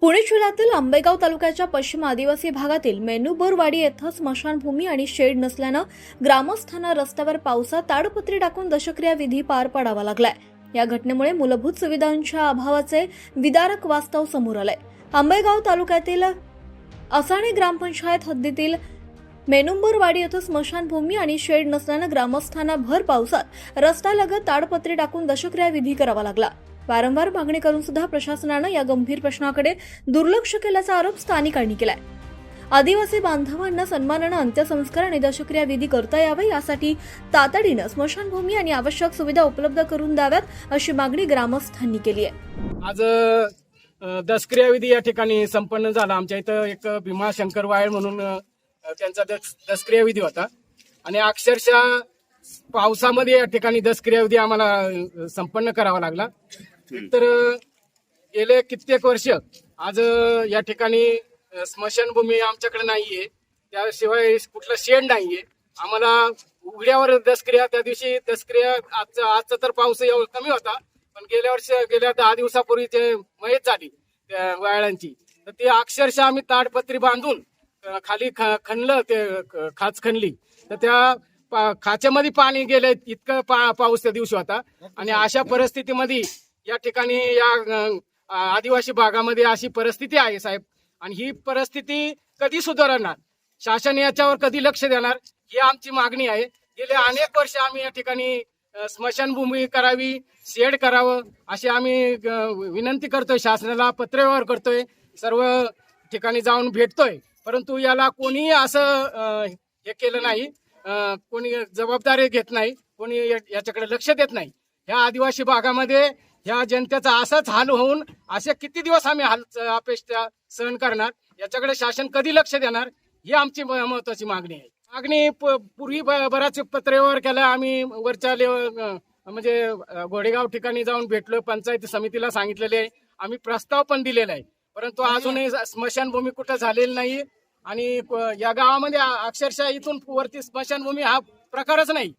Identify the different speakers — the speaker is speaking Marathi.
Speaker 1: पुणे जिल्ह्यातील आंबेगाव तालुक्याच्या पश्चिम आदिवासी भागातील मेनुबोरवाडी येथे स्मशानभूमी आणि शेड नसल्यानं ग्रामस्थांना रस्त्यावर पावसात ताडपत्री टाकून दशक्रिया विधी पार पाडावा लागलाय। या घटनेमुळे मूलभूत सुविधांच्या अभावाचे विदारक वास्तव समोर आलंय। आंबेगाव तालुक्यातील असाणे ग्रामपंचायत हद्दीतील मेनुंबरवाडी येथे स्मशानभूमी आणि शेड नसल्यानं ग्रामस्थांना भर पावसात रस्त्यालगत ताडपत्री टाकून दशक्रिया विधी करावा लागला। वारंवार मागणी करून सुद्धा प्रशासनानं या गंभीर प्रश्नाकडे दुर्लक्ष केल्याचा आरोप स्थानिकांनी केलाय। आदिवासी बांधवांना सन्मानानं अंत्यसंस्कार आणि दशक्रिया विधी करता यावे यासाठी तातडीनं स्मशानभूमी आणि आवश्यक सुविधा उपलब्ध करून द्याव्यात अशी मागणी ग्रामस्थांनी केली आहे।
Speaker 2: आज दशक्रिया विधी या ठिकाणी संपन्न झाला। आमच्या इथं एक भीमाशंकर वायर म्हणून त्यांचा दशक्रिया विधी होता आणि अक्षरशः पावसामध्ये या ठिकाणी दशक्रिया विधी आम्हाला संपन्न करावा लागला। तर गेले कित्येक वर्ष आज या ठिकाणी स्मशानभूमी आमच्याकडे नाहीये, त्याशिवाय कुठलं शेड नाहीये। आम्हाला उघड्यावर दशक्रिया, त्या दिवशी दशक्रिया आजचा तर पाऊस कमी होता, पण गेल्या 10 दिवसापूर्वी ते मयत झाली त्या वाळांची। तर ते अक्षरशः आम्ही ताडपत्री बांधून खाली खणलं, ते खाच खणली तर त्या खाच्यामध्ये पाणी गेलं, इतकं पाऊस त्या दिवशी होता। आणि अशा परिस्थितीमध्ये या ठिकाणी या आदिवासी भागामध्ये अशी परिस्थिती आहे साहेब, आणि ही परिस्थिती कधी सुधारणार, शासन याच्यावर कधी लक्ष देणार ही आमची मागणी आहे। गेले अनेक वर्ष आम्ही या ठिकाणी स्मशानभूमी करावी, शेड करावं अशी आम्ही विनंती करतोय शासनाला, पत्रव्यवहार करतोय, सर्व ठिकाणी जाऊन भेटतोय, परंतु याला कोणी असं हे केलं नाही, कोणी जबाबदारी घेत नाही, कोणी याच्याकडे लक्ष देत नाही। ह्या आदिवासी भागामध्ये ह्या जनतेचा असाच हाल होऊन असे किती दिवस आम्ही अपेक्षा सहन करणार, याच्याकडे शासन कधी लक्ष देणार ही आमची महत्वाची मागणी आहे। मागणी पूर्वी बराच पत्रव्यवहार केला आम्ही, वरच्या म्हणजे घोडेगाव ठिकाणी जाऊन भेटलो, पंचायत समितीला सांगितलेले आहे, आम्ही प्रस्ताव पण दिलेला आहे, परंतु अजूनही स्मशानभूमी कुठं झालेली नाही। आणि या गावामध्ये अक्षरशः इथून वरती स्मशानभूमी हा प्रकारच नाही।